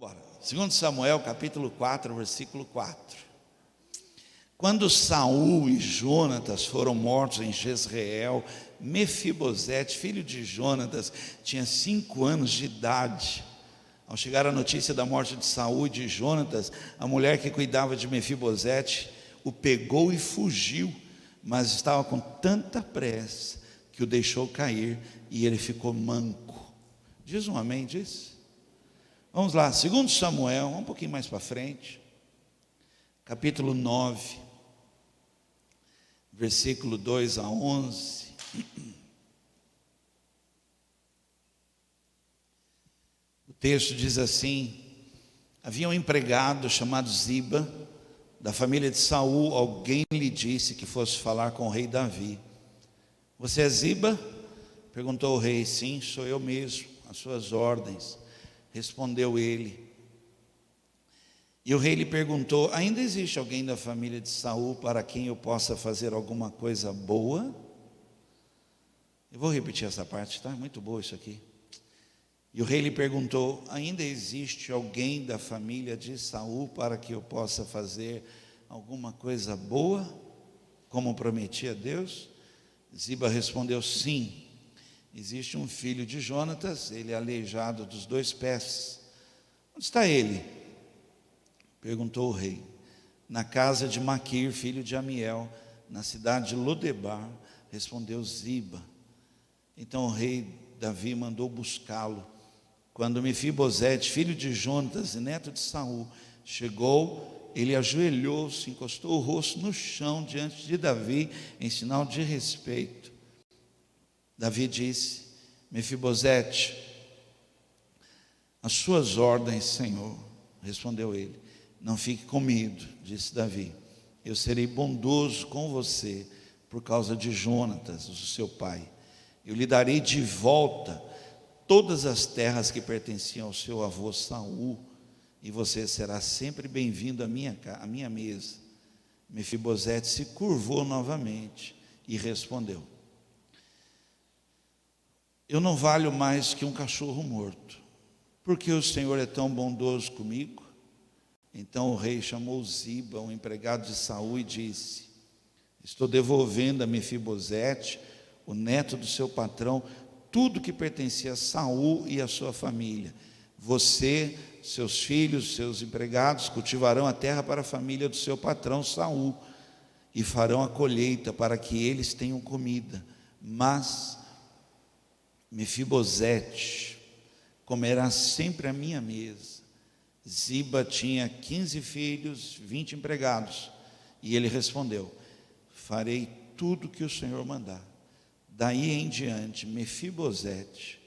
Bora. 2 Samuel, capítulo 4, versículo 4. Quando Saul e Jonatas foram mortos em Jezreel, Mefibosete, filho de Jonatas, tinha 5 anos de idade. Ao chegar a notícia da morte de Saul e de Jonatas, a mulher que cuidava de Mefibosete o pegou e fugiu, mas estava com tanta pressa que o deixou cair e ele ficou manco. Diz um amém disso? Vamos lá, 2 Samuel, um pouquinho mais para frente, capítulo 9, versículo 2 a 11. O texto diz assim: havia um empregado chamado Ziba, da família de Saul. Alguém lhe disse que fosse falar com o rei Davi. Você é Ziba? Perguntou o rei. Sim, sou eu mesmo, às suas ordens, respondeu ele. E o rei lhe perguntou: ainda existe alguém da família de Saul para quem eu possa fazer alguma coisa boa? Eu vou repetir essa parte, tá? Muito boa isso aqui. E o rei lhe perguntou: ainda existe alguém da família de Saul para que eu possa fazer alguma coisa boa, como prometi a Deus? Ziba respondeu: sim, existe um filho de Jonatas, ele é aleijado dos 2 pés. Onde está ele? Perguntou o rei. Na casa de Maquir, filho de Amiel, na cidade de Lodebar, respondeu Ziba. Então o rei Davi mandou buscá-lo. Quando Mefibosete, filho de Jonatas e neto de Saul, chegou, ele ajoelhou-se, encostou o rosto no chão diante de Davi, em sinal de respeito. Davi disse: Mefibosete, as suas ordens, Senhor. Respondeu ele. Não fique com medo, disse Davi, eu serei bondoso com você por causa de Jonatas, o seu pai. Eu lhe darei de volta todas as terras que pertenciam ao seu avô Saul, e você será sempre bem-vindo à minha mesa. Mefibosete se curvou novamente e respondeu: eu não valho mais que um cachorro morto. Por que o Senhor é tão bondoso comigo? Então o rei chamou Ziba, um empregado de Saul, e disse: estou devolvendo a Mefibosete, o neto do seu patrão, tudo que pertencia a Saul e a sua família. Você, seus filhos, seus empregados cultivarão a terra para a família do seu patrão Saul e farão a colheita para que eles tenham comida. Mas Mefibosete comerá sempre à minha mesa. Ziba tinha 15 filhos, 20 empregados. E ele respondeu: farei tudo que o Senhor mandar. Daí em diante, Mefibosete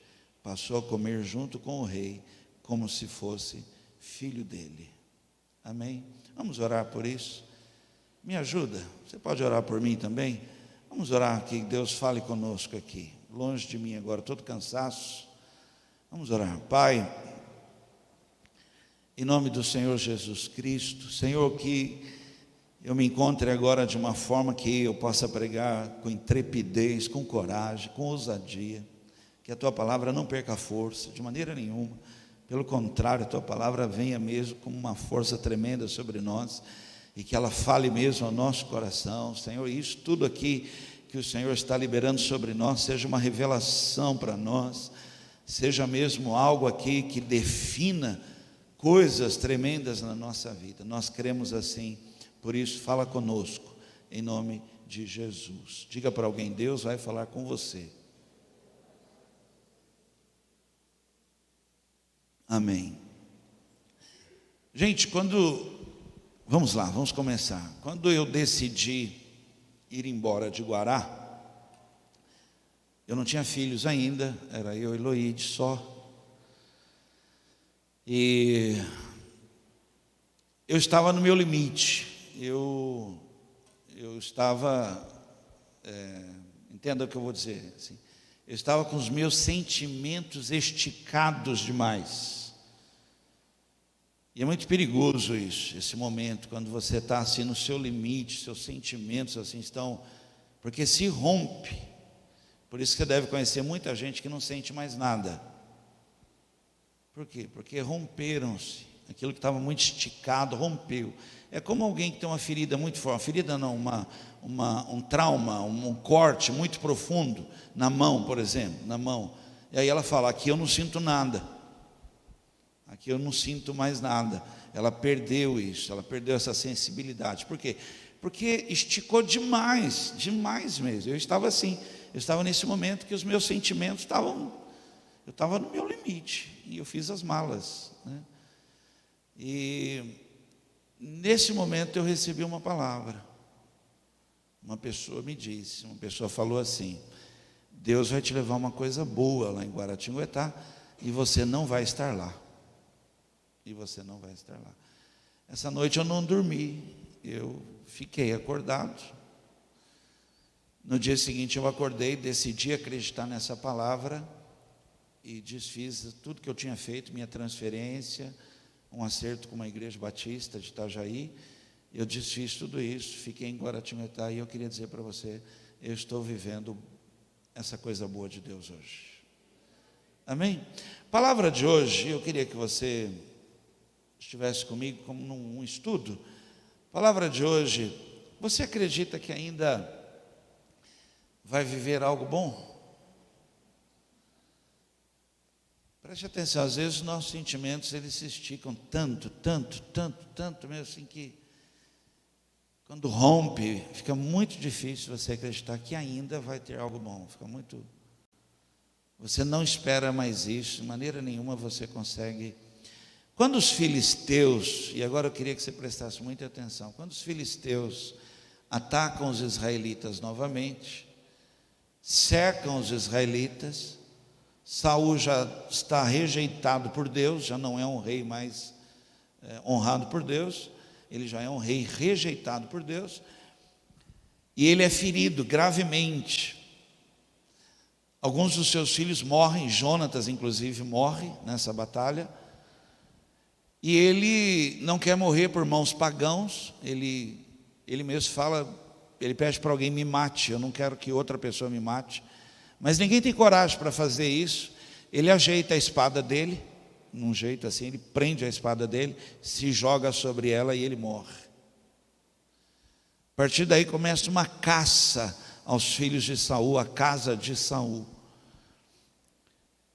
passou a comer junto com o rei, como se fosse filho dele. Amém? Vamos orar por isso? Me ajuda? Você pode orar por mim também? Vamos orar que Deus fale conosco aqui. Longe de mim agora, todo cansaço. Vamos orar. Pai, em nome do Senhor Jesus Cristo, Senhor, que eu me encontre agora de uma forma que eu possa pregar com intrepidez, com coragem, com ousadia, que a Tua palavra não perca força, de maneira nenhuma, pelo contrário, a Tua palavra venha mesmo com uma força tremenda sobre nós, e que ela fale mesmo ao nosso coração, Senhor. Isso tudo aqui que o Senhor está liberando sobre nós, seja uma revelação para nós, seja mesmo algo aqui que defina coisas tremendas na nossa vida. Nós cremos assim. Por isso, fala conosco, em nome de Jesus. Diga para alguém: Deus vai falar com você. Amém. Gente, vamos lá, vamos começar. Quando eu decidi ir embora de Guará, eu não tinha filhos ainda, era eu e Eloíde só. E eu estava no meu limite. Eu estava, entenda o que eu vou dizer, assim, eu estava com os meus sentimentos esticados demais. E é muito perigoso isso, esse momento, quando você está assim no seu limite, seus sentimentos assim estão, porque se rompe. Por isso que você deve conhecer muita gente que não sente mais nada. Por quê? Porque romperam-se aquilo que estava muito esticado rompeu. É como alguém que tem uma ferida muito forte, uma ferida não, um trauma, um corte muito profundo na mão, por exemplo, na mão. E aí ela fala: aqui eu não sinto nada, aqui eu não sinto mais nada. Ela perdeu isso, ela perdeu essa sensibilidade. Por quê? Porque esticou demais, demais mesmo. Eu estava assim, eu estava nesse momento que os meus sentimentos estavam, eu estava no meu limite, e eu fiz as malas, né? E nesse momento eu recebi uma palavra. Uma pessoa me disse, uma pessoa falou assim: Deus vai te levar uma coisa boa lá em Guaratinguetá, e você não vai estar lá. E você não vai estar lá. Essa noite eu não dormi, eu fiquei acordado. No dia seguinte eu acordei, decidi acreditar nessa palavra e desfiz tudo que eu tinha feito, minha transferência, um acerto com uma igreja batista de Itajaí. Eu desfiz tudo isso, fiquei em Guaratinguetá, e eu queria dizer para você: eu estou vivendo essa coisa boa de Deus hoje. Amém? Palavra de hoje, eu queria que você estivesse comigo como num estudo. Palavra de hoje: você acredita que ainda vai viver algo bom? Preste atenção, às vezes os nossos sentimentos, eles se esticam tanto, mesmo assim, que quando rompe, fica muito difícil você acreditar que ainda vai ter algo bom. Você não espera mais isso, de maneira nenhuma você consegue. Quando os filisteus, e agora eu queria que você prestasse muita atenção, quando os filisteus atacam os israelitas novamente, cercam os israelitas, Saul já está rejeitado por Deus, já não é um rei mais honrado por Deus, ele já é um rei rejeitado por Deus, e ele é ferido gravemente. Alguns dos seus filhos morrem, Jonatas inclusive morre nessa batalha, e ele não quer morrer por mãos pagãos, ele mesmo fala, ele pede para alguém: me mate, eu não quero que outra pessoa me mate. Mas ninguém tem coragem para fazer isso. Ele ajeita a espada dele, num jeito assim, ele prende a espada dele, se joga sobre ela e ele morre. A partir daí começa uma caça aos filhos de Saul, a casa de Saul.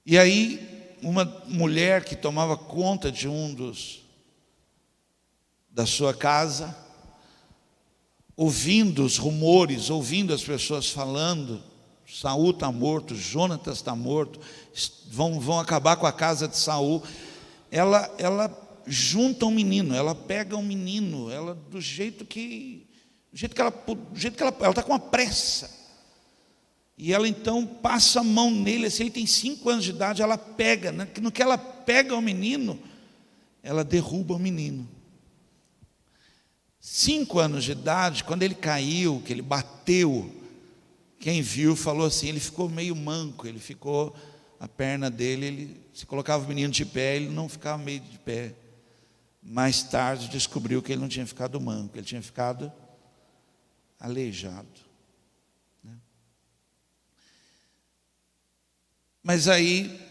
E aí uma mulher que tomava conta de da sua casa, ouvindo os rumores, ouvindo as pessoas falando: Saul está morto, Jonatas está morto, vão acabar com a casa de Saul. Ela junta um menino, ela pega um menino, ela do jeito que ela está com uma pressa. E ela então passa a mão nele, assim, ele tem 5 anos de idade, ela pega, no que ela pega o menino, ela derruba o menino. 5 anos de idade, quando ele caiu, que ele bateu, quem viu falou assim, ele ficou meio manco, a perna dele, se colocava o menino de pé, ele não ficava meio de pé. Mais tarde descobriu que ele não tinha ficado manco, ele tinha ficado aleijado, né? Mas aí,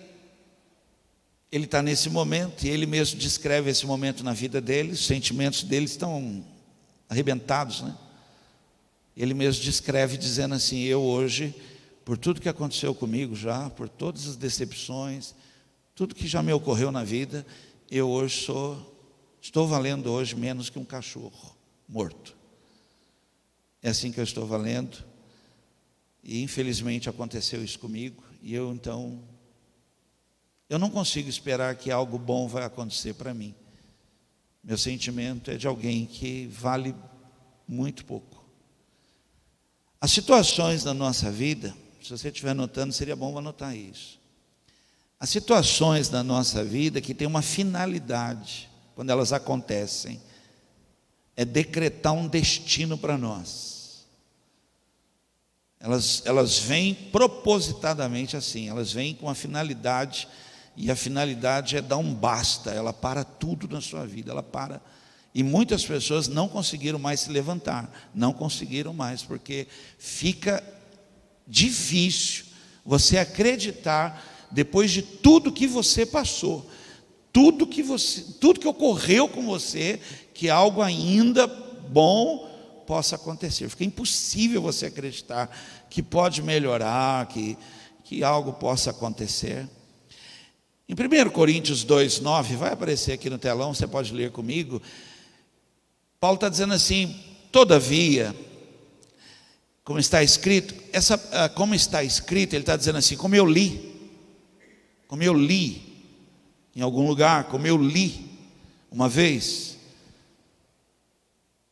ele está nesse momento, e ele mesmo descreve esse momento na vida dele, os sentimentos dele estão arrebentados, né? Ele mesmo descreve dizendo assim: eu hoje, por tudo que aconteceu comigo já, por todas as decepções, tudo que já me ocorreu na vida, eu hoje estou valendo hoje menos que um cachorro morto. É assim que eu estou valendo, e infelizmente aconteceu isso comigo, e eu não consigo esperar que algo bom vai acontecer para mim. Meu sentimento é de alguém que vale muito pouco. As situações da nossa vida, se você estiver anotando, seria bom anotar isso. As situações da nossa vida que têm uma finalidade, quando elas acontecem, é decretar um destino para nós. Elas vêm propositadamente assim, elas vêm com uma finalidade, e a finalidade é dar um basta, ela para tudo na sua vida, ela para. E muitas pessoas não conseguiram mais se levantar, não conseguiram mais, porque fica difícil você acreditar, depois de tudo que você passou, tudo que ocorreu com você, que algo ainda bom possa acontecer. Fica impossível você acreditar que pode melhorar, que algo possa acontecer. Em 1 Coríntios 2,9, vai aparecer aqui no telão, você pode ler comigo. Paulo está dizendo assim: todavia, como está escrito, ele está dizendo assim, como eu li em algum lugar, como eu li uma vez,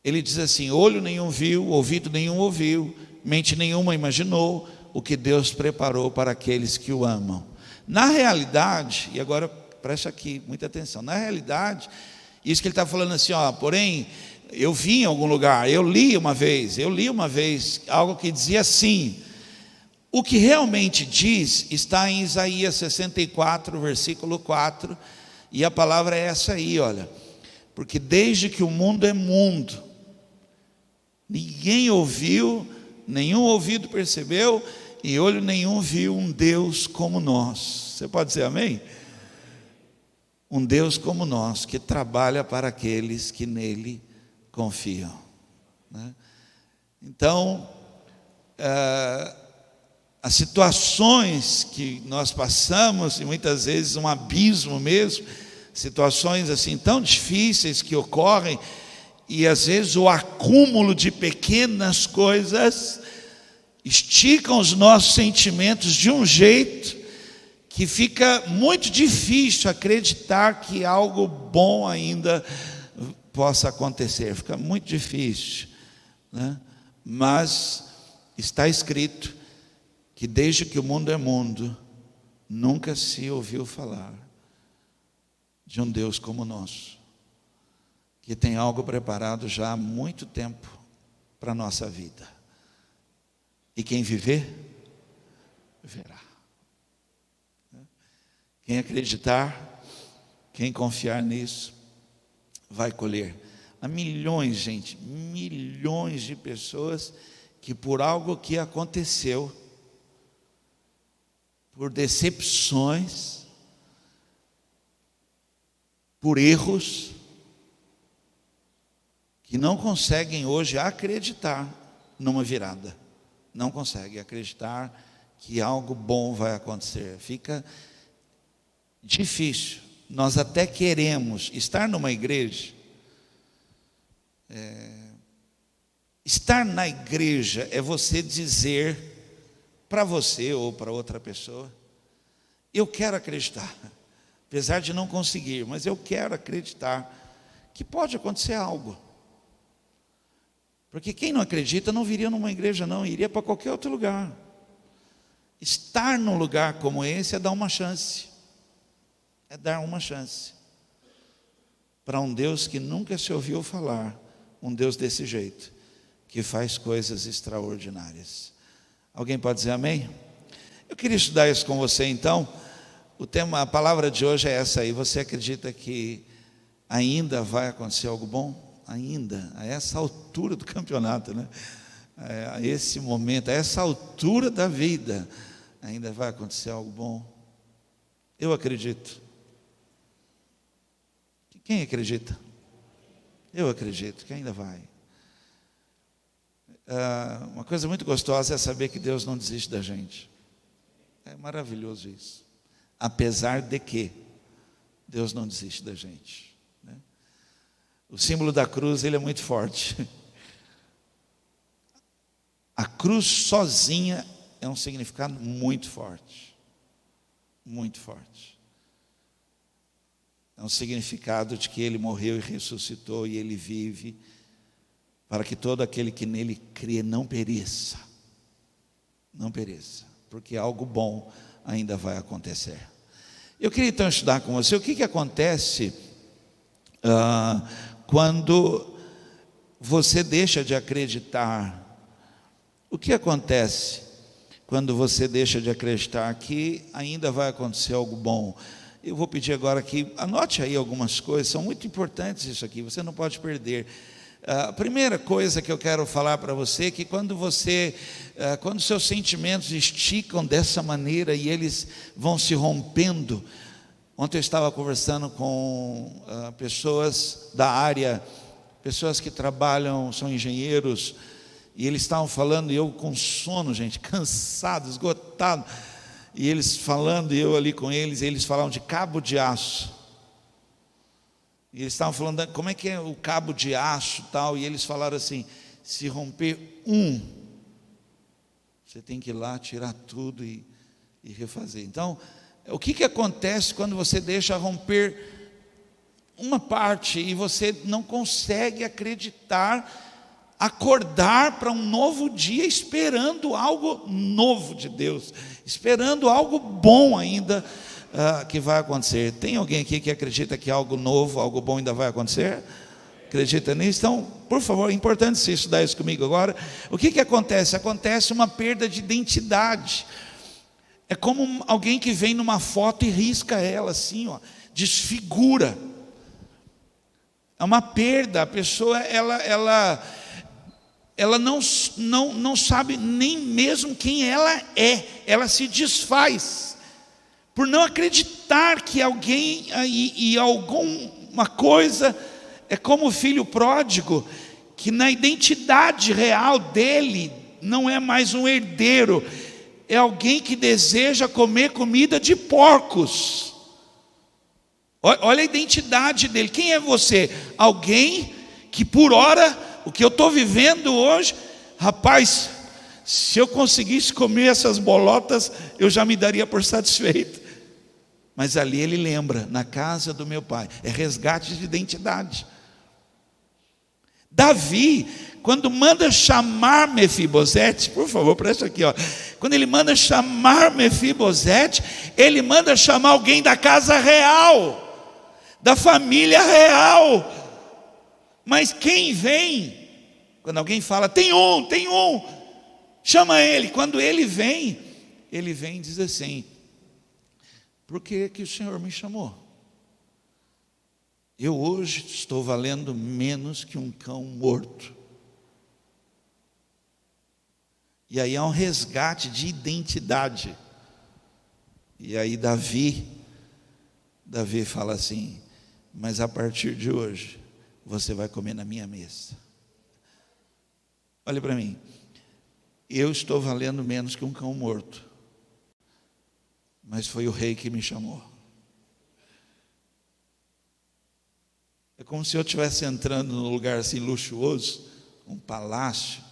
ele diz assim: olho nenhum viu, ouvido nenhum ouviu, mente nenhuma imaginou o que Deus preparou para aqueles que o amam. Na realidade, e agora preste aqui muita atenção, na realidade, isso que ele está falando assim, porém, eu vi em algum lugar, eu li uma vez algo que dizia assim. O que realmente diz está em Isaías 64, versículo 4, e a palavra é essa aí, olha: porque desde que o mundo é mundo, ninguém ouviu, nenhum ouvido percebeu, e olho nenhum viu um Deus como nós. Você pode dizer amém? Um Deus como nós, que trabalha para aqueles que nele confiam, né? Então, as situações que nós passamos, e muitas vezes um abismo mesmo, situações assim tão difíceis que ocorrem, e às vezes o acúmulo de pequenas coisas esticam os nossos sentimentos de um jeito que fica muito difícil acreditar que algo bom ainda possa acontecer, fica muito difícil, né? Mas está escrito que desde que o mundo é mundo, nunca se ouviu falar de um Deus como o nosso, que tem algo preparado já há muito tempo para a nossa vida. E quem viver, verá. Quem acreditar, quem confiar nisso, vai colher. Há milhões, gente, milhões de pessoas que por algo que aconteceu, por decepções, por erros, que não conseguem hoje acreditar numa virada, não conseguem acreditar que algo bom vai acontecer. Fica difícil. Nós até queremos estar numa igreja. Estar na igreja é você dizer para você ou para outra pessoa: eu quero acreditar, apesar de não conseguir, mas eu quero acreditar que pode acontecer algo. Porque quem não acredita não viria numa igreja não, iria para qualquer outro lugar. Estar num lugar como esse é dar uma chance. É dar uma chance para um Deus que nunca se ouviu falar, um Deus desse jeito, que faz coisas extraordinárias. Alguém pode dizer amém? Eu queria estudar isso com você então. A palavra de hoje é essa aí. Você acredita que ainda vai acontecer algo bom? Ainda, a essa altura do campeonato, né? A esse momento, a essa altura da vida, ainda vai acontecer algo bom? Eu acredito. Quem acredita? Eu acredito que ainda vai. Uma coisa muito gostosa é saber que Deus não desiste da gente. É maravilhoso isso. Apesar de que Deus não desiste da gente, né? O símbolo da cruz, ele é muito forte. A cruz sozinha é um significado muito forte. Muito forte. É um significado de que Ele morreu e ressuscitou e Ele vive, para que todo aquele que nele crê não pereça. Não pereça, porque algo bom ainda vai acontecer. Eu queria então estudar com você o que acontece quando você deixa de acreditar. O que acontece quando você deixa de acreditar que ainda vai acontecer algo bom? Eu vou pedir agora que anote aí algumas coisas, são muito importantes isso aqui, você não pode perder. A primeira coisa que eu quero falar para você é que quando seus sentimentos esticam dessa maneira e eles vão se rompendo Ontem eu estava conversando com pessoas da área, pessoas que trabalham, são engenheiros, e eles estavam falando, e eu com sono, gente, cansado, esgotado, e eles falando, e eu ali com eles, e eles falavam de cabo de aço. E eles estavam falando, como é que é o cabo de aço e tal, e eles falaram assim, se romper você tem que ir lá, tirar tudo e refazer. Então, o que acontece quando você deixa romper uma parte e você não consegue acordar para um novo dia, esperando algo novo de Deus, esperando algo bom ainda que vai acontecer? Tem alguém aqui que acredita que algo novo, algo bom ainda vai acontecer? Acredita nisso? Então, por favor, é importante você estudar isso comigo agora. O que acontece? Acontece uma perda de identidade. É como alguém que vem numa foto e risca ela assim, ó, desfigura. É uma perda. A pessoa ela não sabe nem mesmo quem ela é. Ela se desfaz por não acreditar que alguém e alguma coisa. É como o filho pródigo, que na identidade real dele não é mais um herdeiro, é alguém que deseja comer comida de porcos. Olha a identidade dele. Quem é você? Alguém que por hora, o que eu estou vivendo hoje, rapaz, se eu conseguisse comer essas bolotas, eu já me daria por satisfeito. Mas ali ele lembra, na casa do meu pai. É resgate de identidade. Davi, quando manda chamar Mefibosete, por favor, presta aqui, ó. Quando ele manda chamar Mefibosete, ele manda chamar alguém da casa real, da família real. Mas quem vem? Quando alguém fala, tem um, chama ele. Quando ele vem e diz assim: por que o Senhor me chamou? Eu hoje estou valendo menos que um cão morto. E aí há um resgate de identidade. E aí Davi fala assim: mas a partir de hoje, você vai comer na minha mesa. Olha para mim, eu estou valendo menos que um cão morto, mas foi o rei que me chamou. É como se eu estivesse entrando num lugar assim luxuoso, um palácio,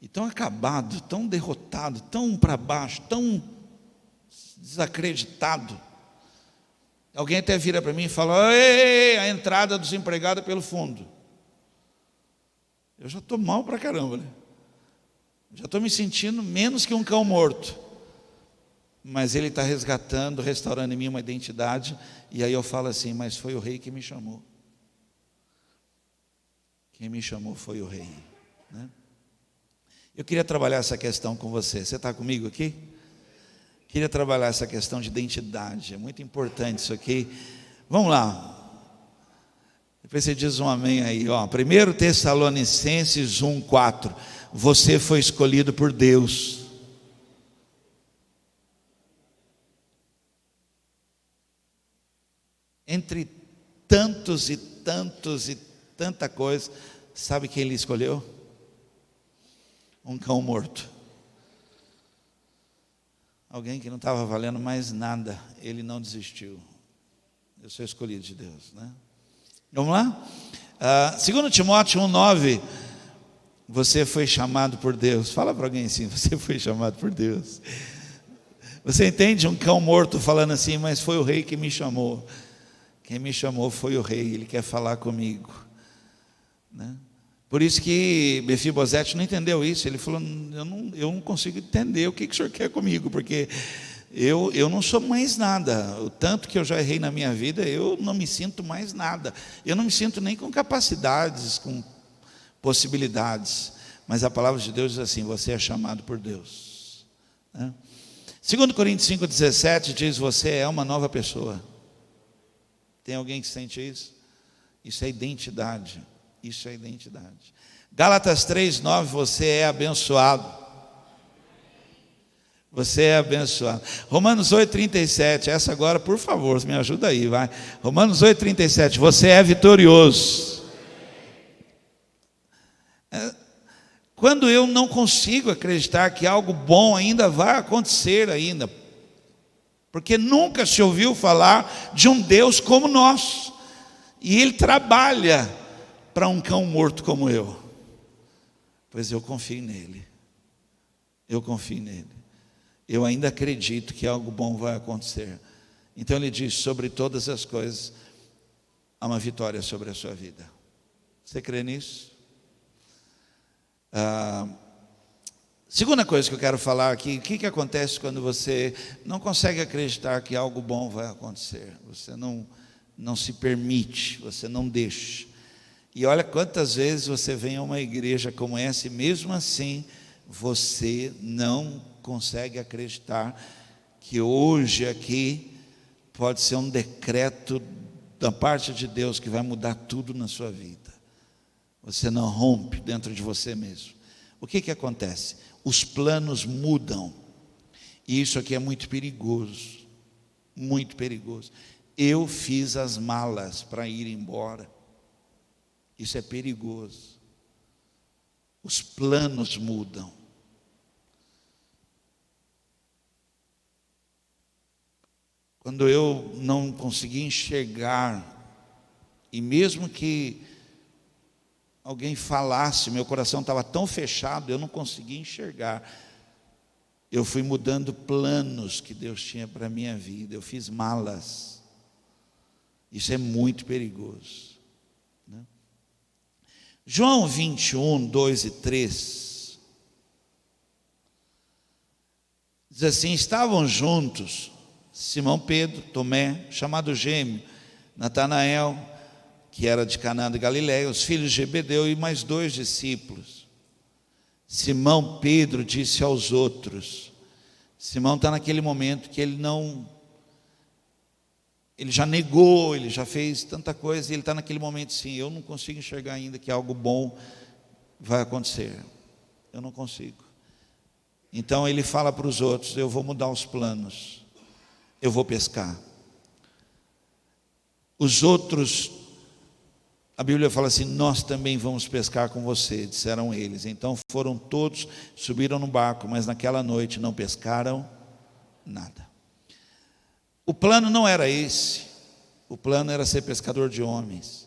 e tão acabado, tão derrotado, tão para baixo, tão desacreditado. Alguém até vira para mim e fala: ei, a entrada dos empregados é pelo fundo. Eu já estou mal para caramba, né? Já estou me sentindo menos que um cão morto. Mas ele está resgatando, restaurando em mim uma identidade. E aí eu falo assim: mas foi o rei que me chamou. Quem me chamou foi o rei, né? Eu queria trabalhar essa questão com você. Você está comigo aqui? Queria trabalhar essa questão de identidade. É muito importante isso aqui. Vamos lá. Depois você diz um amém aí, ó. 1 Tessalonicenses 1:4. Você foi escolhido por Deus. Entre tantos e tantos e tanta coisa, sabe quem ele escolheu? Um cão morto. Alguém que não estava valendo mais nada, ele não desistiu. Eu sou escolhido de Deus, né? Vamos lá? 2 Timóteo 1:9. Você foi chamado por Deus. Fala para alguém assim: você foi chamado por Deus. Você entende um cão morto falando assim: mas foi o rei que me chamou. Quem me chamou foi o rei, ele quer falar comigo, né? Por isso que Mefibosete não entendeu isso. Ele falou: eu não consigo entender o que o senhor quer comigo, porque eu não sou mais nada. O tanto que eu já errei na minha vida, eu não me sinto mais nada. Eu não me sinto nem com capacidades, com possibilidades. Mas a palavra de Deus diz assim: você é chamado por Deus, né? 2 Coríntios 5:17 diz: você é uma nova pessoa. Tem alguém que sente isso? Isso é identidade. Isso é identidade. Gálatas 3:9, você é abençoado. Você é abençoado. Romanos 8,37. Essa agora, por favor, me ajuda aí, vai. Romanos 8,37. Você é vitorioso. Quando eu não consigo acreditar que algo bom ainda vai acontecer ainda, porque nunca se ouviu falar de um Deus como nós, e Ele trabalha para um cão morto como eu. Pois eu confio nele. Eu confio nele. Eu ainda acredito que algo bom vai acontecer. Então ele diz: sobre todas as coisas há uma vitória sobre a sua vida. Você crê nisso? Segunda coisa que eu quero falar aqui: o que acontece quando você não consegue acreditar que algo bom vai acontecer? Você não se permite, você não deixa. E olha quantas vezes você vem a uma igreja como essa e mesmo assim você não consegue acreditar que hoje aqui pode ser um decreto da parte de Deus que vai mudar tudo na sua vida. Você não rompe dentro de você mesmo. O que acontece? Os planos mudam. E isso aqui é muito perigoso. Muito perigoso. Eu fiz as malas para ir embora. Isso é perigoso. Os planos mudam. Quando eu não consegui enxergar, e mesmo que alguém falasse, meu coração estava tão fechado, eu não conseguia enxergar. Eu fui mudando planos que Deus tinha para a minha vida. Eu fiz malas. Isso é muito perigoso, né? João 21, 2 e 3 diz assim: estavam juntos Simão Pedro, Tomé, chamado Gêmeo, Natanael, que era de Caná de Galiléia, os filhos de Zebedeu e mais 2 discípulos. Simão Pedro disse aos outros: Simão está naquele momento que ele já negou, ele já fez tanta coisa, e ele está naquele momento assim: eu não consigo enxergar ainda que algo bom vai acontecer, eu não consigo. Então ele fala para os outros: eu vou mudar os planos, eu vou pescar. Os outros, a Bíblia fala assim: nós também vamos pescar com você, disseram eles. Então foram todos, subiram no barco, mas naquela noite não pescaram nada. O plano não era esse, o plano era ser pescador de homens,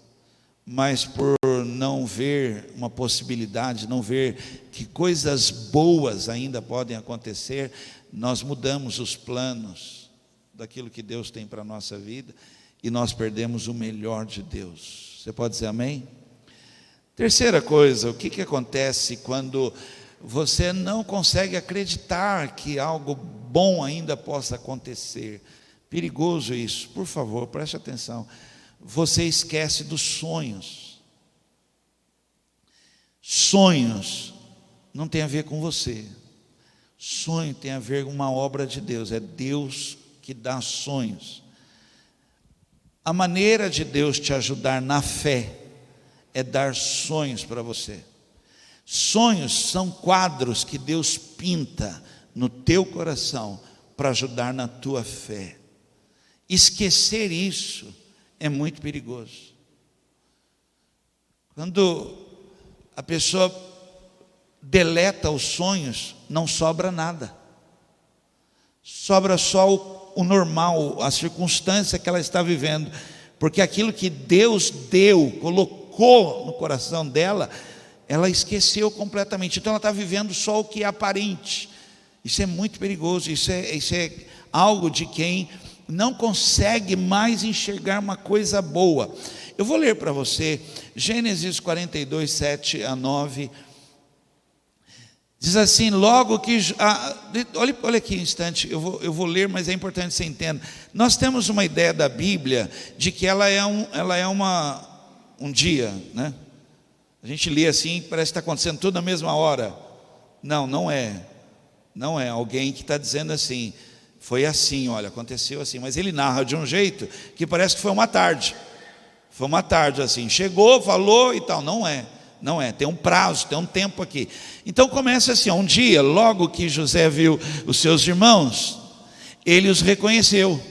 mas por não ver uma possibilidade, não ver que coisas boas ainda podem acontecer, nós mudamos os planos daquilo que Deus tem para a nossa vida, e nós perdemos o melhor de Deus. Você pode dizer amém? Terceira coisa: o que acontece quando você não consegue acreditar que algo bom ainda possa acontecer? Perigoso isso, por favor, preste atenção. Você esquece dos sonhos. Sonhos não tem a ver com você. Sonho tem a ver com uma obra de Deus. É Deus que dá sonhos. A maneira de Deus te ajudar na fé é dar sonhos para você. Sonhos são quadros que Deus pinta no teu coração para ajudar na tua fé. Esquecer isso é muito perigoso. Quando a pessoa deleta os sonhos, não sobra nada. Sobra só o normal, a circunstância que ela está vivendo, porque aquilo que Deus deu, colocou no coração dela, ela esqueceu completamente. Então ela está vivendo só o que é aparente. Isso é muito perigoso. Isso é algo de quem não consegue mais enxergar uma coisa boa. Eu vou ler para você Gênesis 42, 7 a 9. Diz assim: logo que... olha aqui um instante, eu vou ler, mas é importante que você entenda. Nós temos uma ideia da Bíblia de que ela é um dia, né? A gente lê assim, parece que está acontecendo tudo na mesma hora. Não é. Não é alguém que está dizendo assim: foi assim, olha, aconteceu assim. Mas ele narra de um jeito que parece que foi uma tarde. Foi uma tarde assim, chegou, falou e tal. Não é. não é, tem um prazo, tem um tempo aqui. Então começa assim, um dia, logo que José viu os seus irmãos, ele os reconheceu.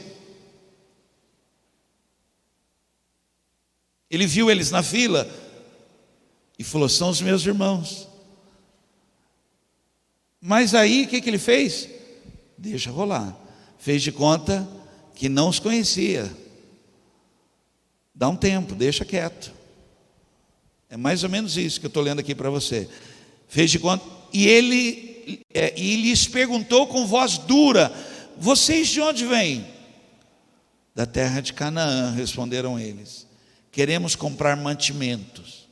Ele viu eles na fila e falou: são os meus irmãos. Mas aí o que ele fez? Deixa rolar. Fez de conta que não os conhecia. Dá um tempo, deixa quieto. É mais ou menos isso que eu estou lendo aqui para você. Fez de conta. E ele lhes perguntou com voz dura: vocês de onde vêm? Da terra de Canaã, responderam eles. Queremos comprar mantimentos.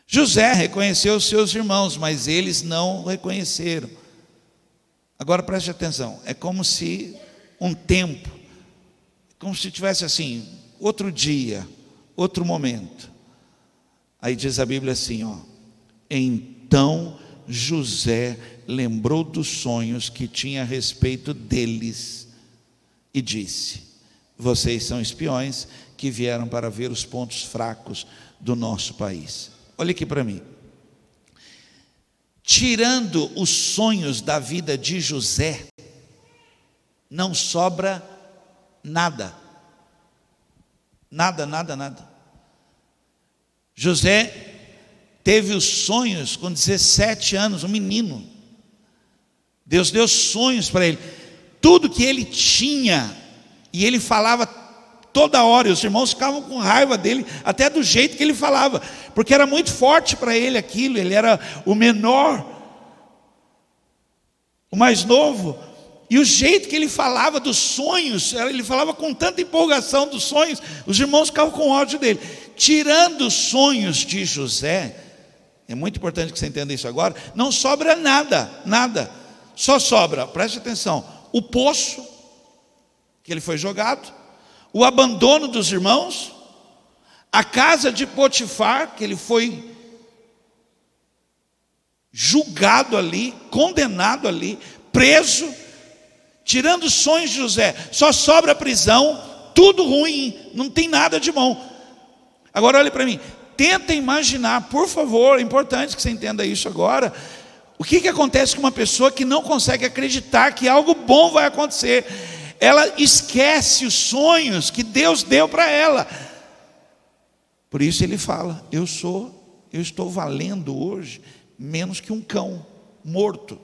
José reconheceu os seus irmãos, mas eles não o reconheceram. Agora preste atenção, é como se um tempo, como se tivesse assim, outro dia, outro momento. Aí diz a Bíblia assim, ó: então José lembrou dos sonhos que tinha a respeito deles e disse: vocês são espiões que vieram para ver os pontos fracos do nosso país. Olha aqui para mim. Tirando os sonhos da vida de José, não sobra nada. Nada, nada, nada. José teve os sonhos com 17 anos, um menino. Deus deu sonhos para ele. Tudo que ele tinha, e ele falava toda hora, e os irmãos ficavam com raiva dele, até do jeito que ele falava, porque era muito forte para ele aquilo. Ele era o menor, o mais novo, e o jeito que ele falava dos sonhos, ele falava com tanta empolgação dos sonhos, os irmãos ficavam com ódio dele. Tirando os sonhos de José, é muito importante que você entenda isso agora, não sobra nada, nada. Só sobra, preste atenção, o poço que ele foi jogado, o abandono dos irmãos, a casa de Potifar, que ele foi julgado ali, condenado ali, preso. Tirando os sonhos de José, só sobra a prisão, tudo ruim, não tem nada de bom. Agora olhe para mim, tenta imaginar, por favor, é importante que você entenda isso agora. O que acontece com uma pessoa que não consegue acreditar que algo bom vai acontecer? Ela esquece os sonhos que Deus deu para ela. Por isso ele fala: eu estou valendo hoje menos que um cão morto.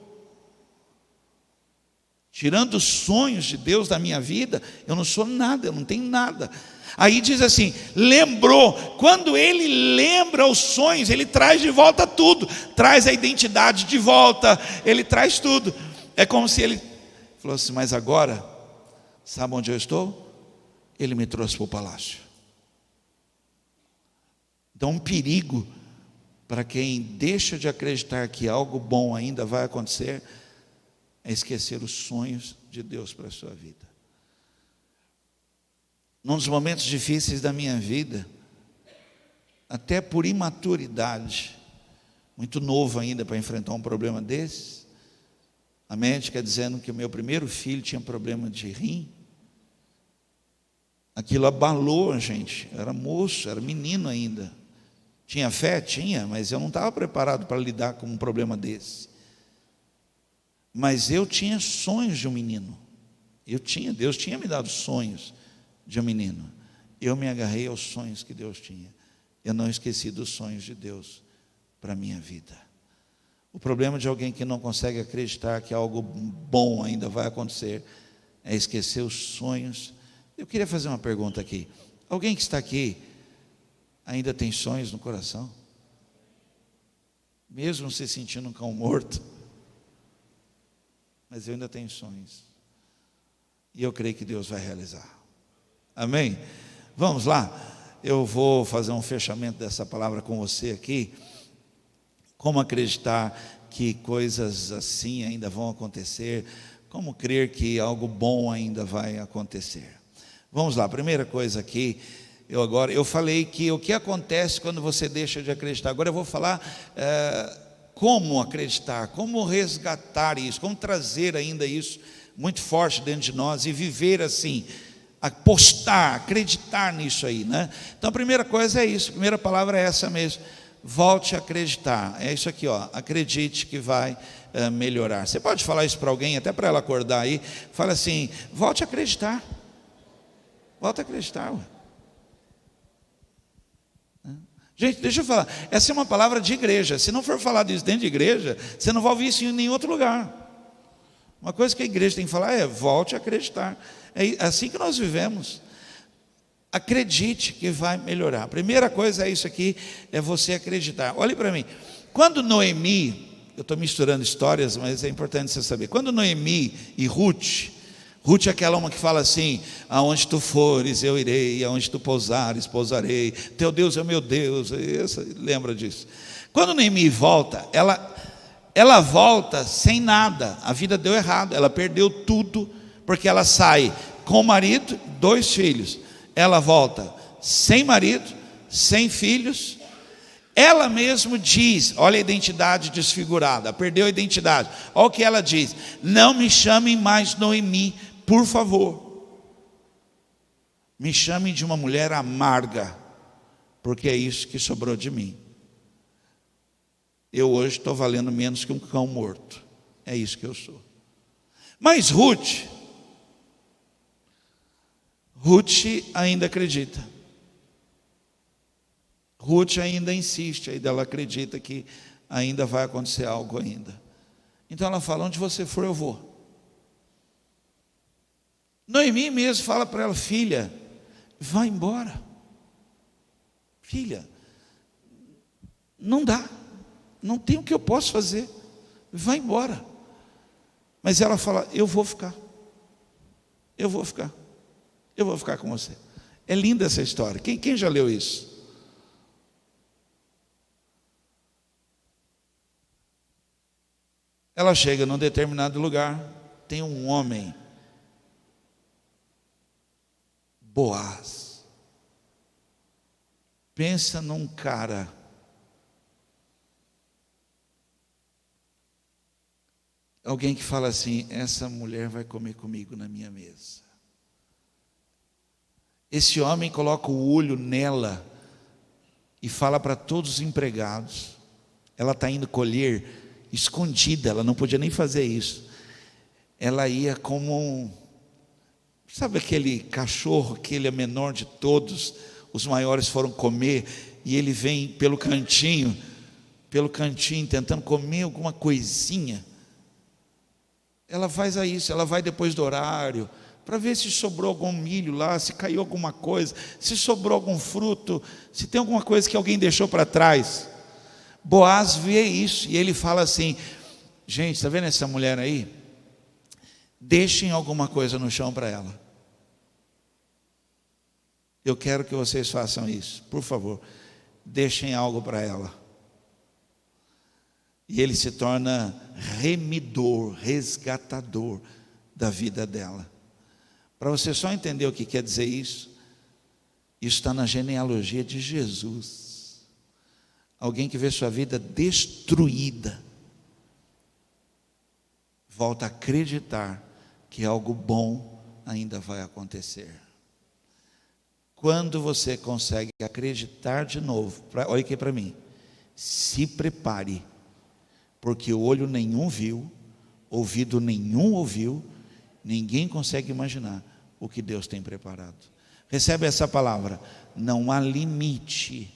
Tirando os sonhos de Deus da minha vida, eu não sou nada, eu não tenho nada. Aí diz assim, lembrou. Quando ele lembra os sonhos, ele traz de volta tudo. Traz a identidade de volta, ele traz tudo. É como se ele falou assim: mas agora, sabe onde eu estou? Ele me trouxe para o palácio. Então um perigo para quem deixa de acreditar que algo bom ainda vai acontecer é esquecer os sonhos de Deus para a sua vida. Num dos momentos difíceis da minha vida, até por imaturidade, muito novo ainda para enfrentar um problema desse, a médica dizendo que o meu primeiro filho tinha problema de rim, aquilo abalou a gente. Eu era moço, era menino ainda. Tinha fé? Tinha, mas eu não estava preparado para lidar com um problema desse. Mas eu tinha sonhos de um menino. Deus tinha me dado sonhos de um menino. Eu me agarrei aos sonhos que Deus tinha. Eu não esqueci dos sonhos de Deus para a minha vida. O problema de alguém que não consegue acreditar que algo bom ainda vai acontecer é esquecer os sonhos. Eu queria fazer uma pergunta aqui. Alguém que está aqui ainda tem sonhos no coração? Mesmo se sentindo um cão morto? Mas eu ainda tenho sonhos. E eu creio que Deus vai realizar. Amém? Vamos lá. Eu vou fazer um fechamento dessa palavra com você aqui. Como acreditar que coisas assim ainda vão acontecer? Como crer que algo bom ainda vai acontecer? Vamos lá. Primeira coisa aqui. Eu falei que o que acontece quando você deixa de acreditar. Agora eu vou falar como acreditar, como resgatar isso, como trazer ainda isso muito forte dentro de nós e viver assim, apostar, acreditar nisso aí, né? Então a primeira coisa é isso, a primeira palavra é essa mesmo. Volte a acreditar. É isso aqui, ó. Acredite que vai melhorar. Você pode falar isso para alguém, até para ela acordar aí. Fala assim: volte a acreditar. Volte a acreditar. Ué. Gente, deixa eu falar. Essa é uma palavra de igreja. Se não for falado isso dentro de igreja, você não vai ouvir isso em nenhum outro lugar. Uma coisa que a igreja tem que falar é: volte a acreditar. É assim que nós vivemos. Acredite que vai melhorar. A primeira coisa é isso aqui, é você acreditar. Olhe para mim. Quando Noemi, eu estou misturando histórias, mas é importante você saber. Quando Noemi e Ruth é aquela uma que fala assim: aonde tu fores eu irei, aonde tu pousares pousarei, teu Deus é meu Deus. Lembra disso? Quando Noemi volta, ela volta sem nada. A vida deu errado, ela perdeu tudo, porque ela sai com o marido, 2 filhos. Ela volta sem marido, sem filhos. Ela mesmo diz, olha a identidade desfigurada, perdeu a identidade. Olha o que ela diz: não me chamem mais Noemi, por favor. Me chamem de uma mulher amarga, porque é isso que sobrou de mim. Eu hoje estou valendo menos que um cão morto. É isso que eu sou. Mas Ruth ainda acredita. Ruth ainda insiste, ainda ela acredita que ainda vai acontecer algo ainda. Então ela fala: onde você for eu vou. Noemi mesmo fala para ela: filha, vai embora. Filha, não dá, não tem o que eu posso fazer, vai embora. Mas ela fala: eu vou ficar com você. É linda essa história. Quem já leu isso? Ela chega num determinado lugar, tem um homem, Boaz. Pensa num cara alguém que fala assim: essa mulher vai comer comigo na minha mesa. Esse homem coloca o olho nela e fala para todos os empregados. Ela está indo colher escondida, ela não podia nem fazer isso. Ela ia como sabe aquele cachorro, que ele é menor de todos, os maiores foram comer, e ele vem pelo cantinho, tentando comer alguma coisinha. Ela faz isso, ela vai depois do horário, para ver se sobrou algum milho lá, se caiu alguma coisa, se sobrou algum fruto, se tem alguma coisa que alguém deixou para trás. Boaz vê isso, e ele fala assim: gente, está vendo essa mulher aí? Deixem alguma coisa no chão para ela. Eu quero que vocês façam isso, por favor. Deixem algo para ela. E ele se torna remidor, resgatador da vida dela. Para você só entender o que quer dizer isso está na genealogia de Jesus. Alguém que vê sua vida destruída, volta a acreditar que algo bom ainda vai acontecer. Quando você consegue acreditar de novo, olha aqui para mim, se prepare, porque olho nenhum viu, ouvido nenhum ouviu, ninguém consegue imaginar o que Deus tem preparado. Recebe essa palavra: não há limite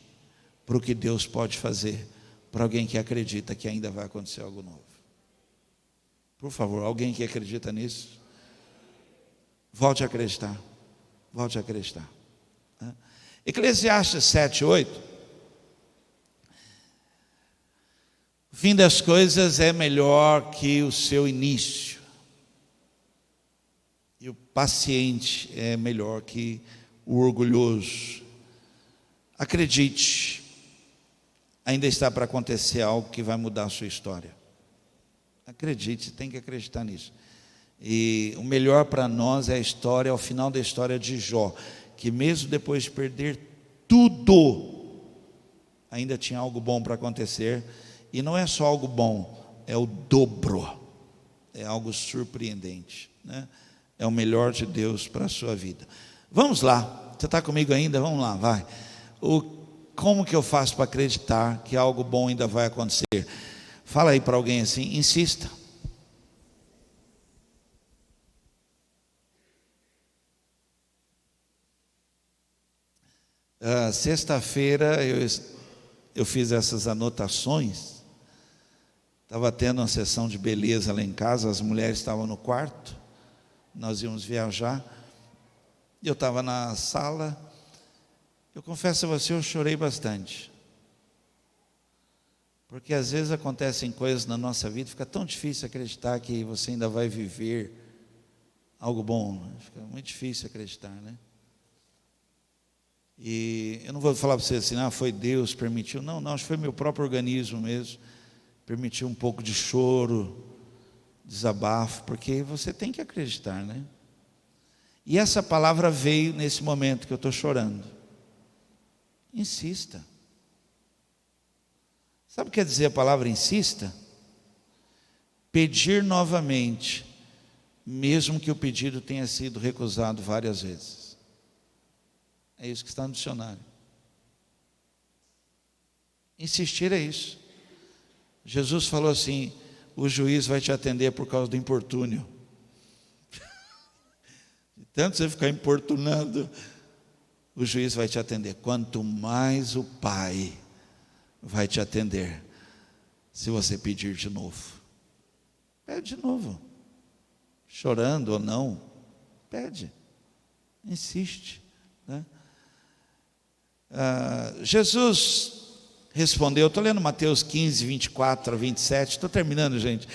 para o que Deus pode fazer para alguém que acredita que ainda vai acontecer algo novo. Por favor, alguém que acredita nisso, volte a acreditar. Volte a acreditar. Eclesiastes 7:8. O fim das coisas é melhor que o seu início, e o paciente é melhor que o orgulhoso. Acredite, ainda está para acontecer algo que vai mudar a sua história. Acredite, tem que acreditar nisso. E o melhor para nós é a história, ao final da história de Jó, que mesmo depois de perder tudo, ainda tinha algo bom para acontecer. E não é só algo bom, é o dobro, é algo surpreendente, né? É o melhor de Deus para a sua vida. Vamos lá, você está comigo ainda? Vamos lá, vai. Como que eu faço para acreditar que algo bom ainda vai acontecer? Fala aí para alguém assim, insista. Sexta-feira eu fiz essas anotações. Estava tendo uma sessão de beleza lá em casa, as mulheres estavam no quarto, nós íamos viajar, e eu estava na sala. Eu confesso a você, eu chorei bastante, porque às vezes acontecem coisas na nossa vida, fica tão difícil acreditar que você ainda vai viver algo bom, fica muito difícil acreditar, né? E eu não vou falar para você assim, foi Deus, permitiu. Não, acho que foi meu próprio organismo mesmo. Permitiu um pouco de choro, desabafo, porque você tem que acreditar, né? E essa palavra veio nesse momento que eu estou chorando. Insista. Sabe o que quer dizer a palavra insista? Pedir novamente, mesmo que o pedido tenha sido recusado várias vezes. É isso que está no dicionário. Insistir é isso. Jesus falou assim: o juiz vai te atender por causa do importúnio. De tanto você ficar importunando, o juiz vai te atender. Quanto mais o Pai vai te atender, se você pedir de novo. Pede de novo. Chorando ou não, pede. Insiste, né? Jesus respondeu, estou lendo Mateus 15, 24 a 27, estou terminando, gente.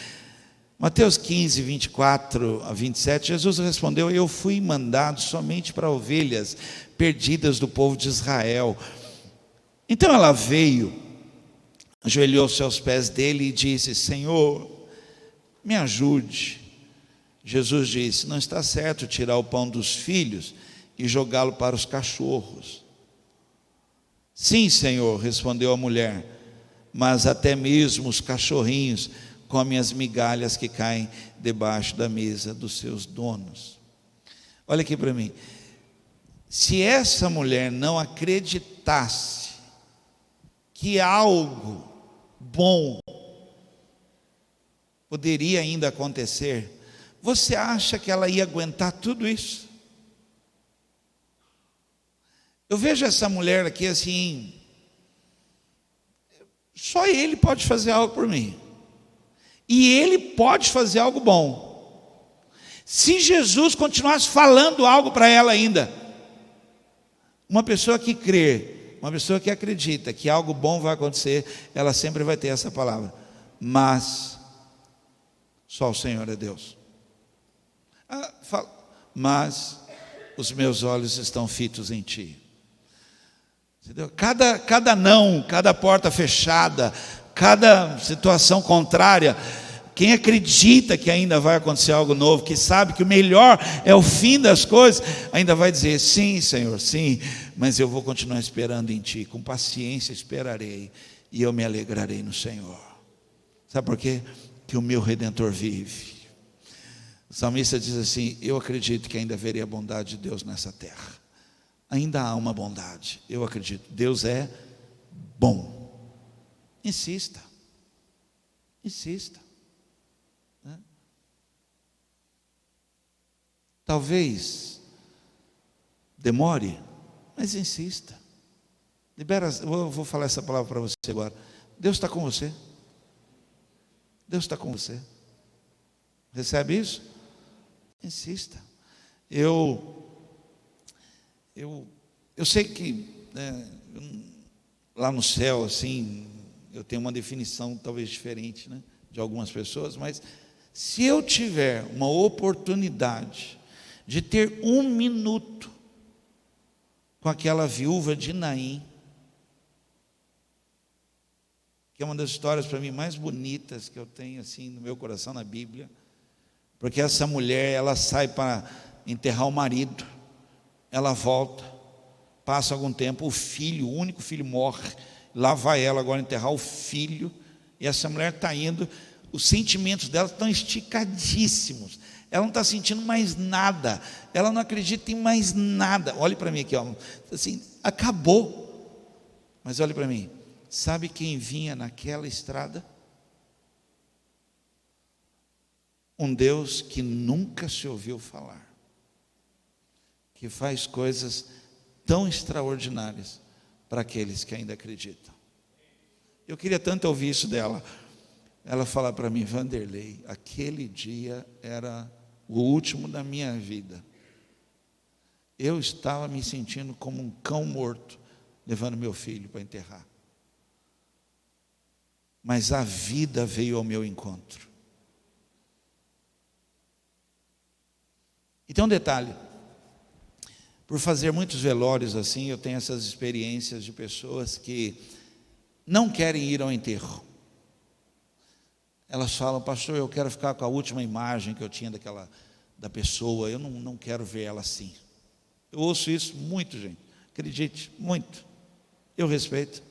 Mateus 15, 24 a 27, Jesus respondeu: eu fui mandado somente para ovelhas perdidas do povo de Israel. Então ela veio, ajoelhou-se aos pés dele e disse: Senhor, me ajude. Jesus disse: não está certo tirar o pão dos filhos e jogá-lo para os cachorros. Sim, Senhor, respondeu a mulher, mas até mesmo os cachorrinhos comem as migalhas que caem debaixo da mesa dos seus donos. Olha aqui para mim. Se essa mulher não acreditasse que algo bom poderia ainda acontecer, você acha que ela ia aguentar tudo isso? Eu vejo essa mulher aqui assim, só ele pode fazer algo por mim, e ele pode fazer algo bom. Se Jesus continuasse falando algo para ela ainda, uma pessoa que crê, uma pessoa que acredita que algo bom vai acontecer, ela sempre vai ter essa palavra: mas só o Senhor é Deus. Mas os meus olhos estão fitos em Ti. Entendeu? Cada não, cada porta fechada, cada situação contrária, quem acredita que ainda vai acontecer algo novo, que sabe que o melhor é o fim das coisas, ainda vai dizer: sim, Senhor, sim, mas eu vou continuar esperando em Ti, com paciência esperarei, e eu me alegrarei no Senhor. Sabe por quê? Que o meu Redentor vive. O salmista diz assim: eu acredito que ainda haveria a bondade de Deus nessa terra. Ainda há uma bondade, eu acredito. Deus é bom. Insista. Insista. Né? Talvez demore, mas insista. Libera. Eu vou falar essa palavra para você agora. Deus está com você. Deus está com você. Recebe isso? Insista. Eu sei que lá no céu, assim, eu tenho uma definição talvez diferente, né, de algumas pessoas, mas se eu tiver uma oportunidade de ter 1 minuto com aquela viúva de Naim, que é uma das histórias para mim mais bonitas que eu tenho assim no meu coração na Bíblia, porque essa mulher, ela sai para enterrar o marido, ela volta, passa algum tempo, o único filho morre, lá vai ela agora enterrar o filho, e essa mulher está indo, os sentimentos dela estão esticadíssimos, ela não está sentindo mais nada, ela não acredita em mais nada. Olhe para mim aqui, ó, assim, acabou. Mas olhe para mim, sabe quem vinha naquela estrada? Um Deus que nunca se ouviu falar, que faz coisas tão extraordinárias para aqueles que ainda acreditam. Eu queria tanto ouvir isso dela. Ela fala para mim: Vanderlei, aquele dia era o último da minha vida. Eu estava me sentindo como um cão morto, levando meu filho para enterrar. Mas a vida veio ao meu encontro. E tem um detalhe: por fazer muitos velórios assim, eu tenho essas experiências de pessoas que não querem ir ao enterro. Elas falam: pastor, eu quero ficar com a última imagem que eu tinha da pessoa, eu não quero ver ela assim. Eu ouço isso muito, gente, acredite, muito. Eu respeito.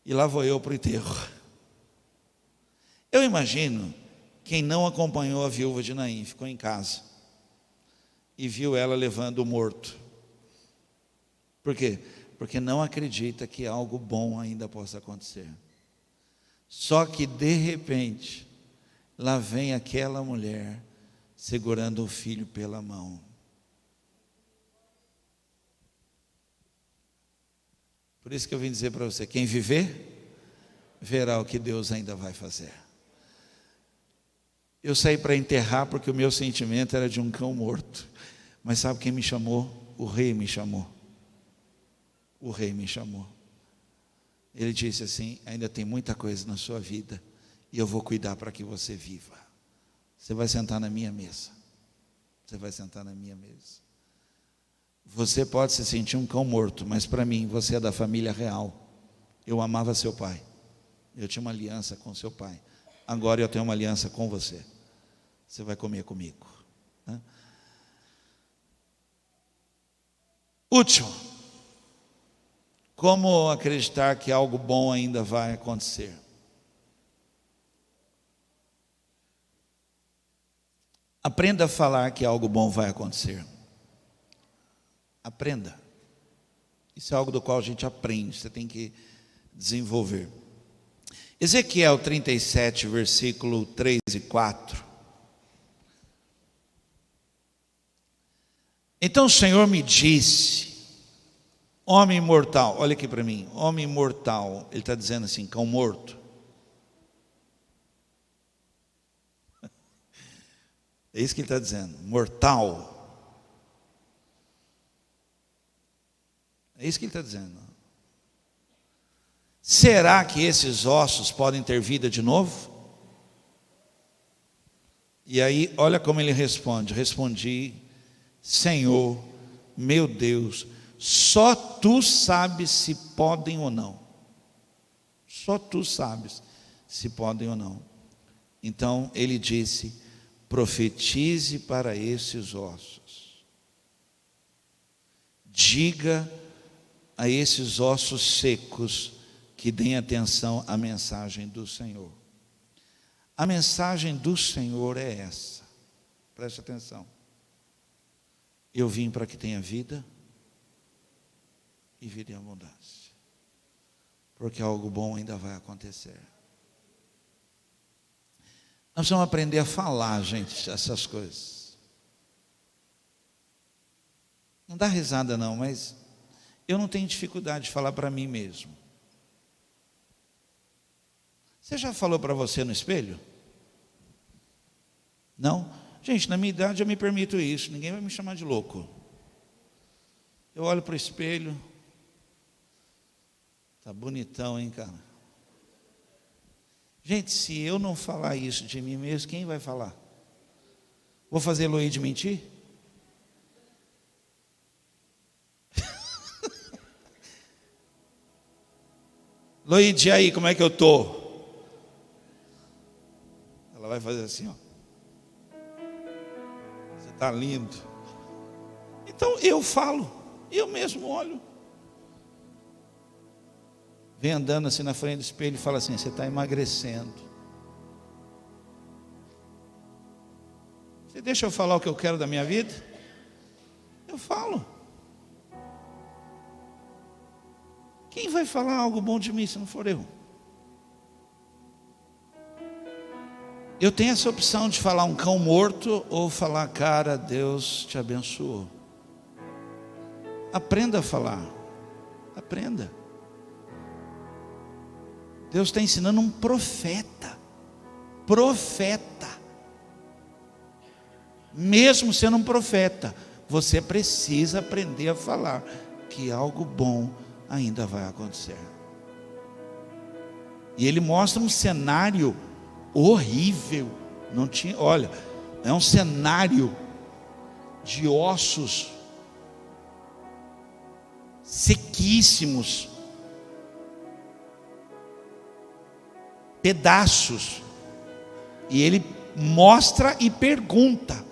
E lá vou eu para o enterro. Eu imagino quem não acompanhou a viúva de Naim, ficou em casa e viu ela levando o morto. Por quê? Porque não acredita que algo bom ainda possa acontecer. Só que de repente, lá vem aquela mulher segurando o filho pela mão. Por isso que eu vim dizer para você: quem viver, verá o que Deus ainda vai fazer. Eu saí para enterrar porque o meu sentimento era de um cão morto. Mas sabe quem me chamou? O rei me chamou. O rei me chamou. Ele disse assim: ainda tem muita coisa na sua vida, e eu vou cuidar para que você viva. Você vai sentar na minha mesa. Você vai sentar na minha mesa. Você pode se sentir um cão morto, mas para mim você é da família real. Eu amava seu pai. Eu tinha uma aliança com seu pai. Agora eu tenho uma aliança com você. Você vai comer comigo, né? Último, como acreditar que algo bom ainda vai acontecer? Aprenda a falar que algo bom vai acontecer. Aprenda. Isso é algo do qual a gente aprende, você tem que desenvolver. Ezequiel 37, versículo 3 e 4. Então o Senhor me disse: homem mortal, olha aqui para mim, homem mortal, ele está dizendo assim, cão morto. É isso que ele está dizendo, mortal. É isso que ele está dizendo. Será que esses ossos podem ter vida de novo? E aí, olha como ele responde: respondi: Senhor, meu Deus, só tu sabes se podem ou não. Só tu sabes se podem ou não. Então ele disse: profetize para esses ossos. Diga a esses ossos secos que deem atenção à mensagem do Senhor. A mensagem do Senhor é essa. Preste atenção. Eu vim para que tenha vida e vida em abundância. Porque algo bom ainda vai acontecer. Nós vamos aprender a falar, gente, essas coisas. Não dá risada não, mas eu não tenho dificuldade de falar para mim mesmo. Você já falou para você no espelho? Não? Gente, na minha idade eu me permito isso, ninguém vai me chamar de louco. Eu olho para o espelho, tá bonitão, hein, cara? Gente, se eu não falar isso de mim mesmo, quem vai falar? Vou fazer Luíde mentir? Luíde, e aí, como é que eu tô? Ela vai fazer assim, ó. Você tá lindo. Então eu falo, eu mesmo olho. Vem andando assim na frente do espelho e fala assim: você está emagrecendo. deixa eu falar o que eu quero da minha vida? Eu falo. Quem vai falar algo bom de mim se não for eu? Eu tenho essa opção de falar um cão morto ou falar, cara, Deus te abençoou. Aprenda a falar. Aprenda. Deus está ensinando um profeta. Profeta. Mesmo sendo um profeta, você precisa aprender a falar que algo bom ainda vai acontecer. E ele mostra um cenário horrível. Não tinha, olha, é um cenário de ossos sequíssimos, pedaços. E ele mostra e pergunta: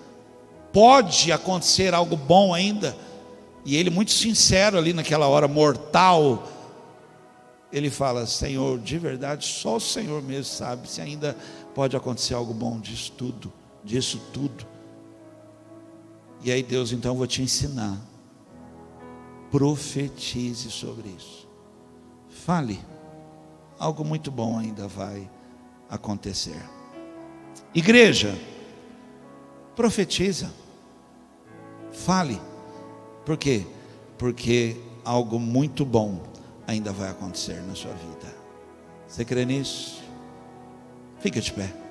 pode acontecer algo bom ainda? E ele, muito sincero ali naquela hora mortal, ele fala: Senhor, de verdade, só o Senhor mesmo sabe se ainda pode acontecer algo bom disso tudo. E aí Deus, então eu vou te ensinar. Profetize sobre isso. Fale, algo muito bom ainda vai acontecer. Igreja, profetiza. Fale. Por quê? Porque algo muito bom ainda vai acontecer na sua vida. Você crê nisso? Fica de pé.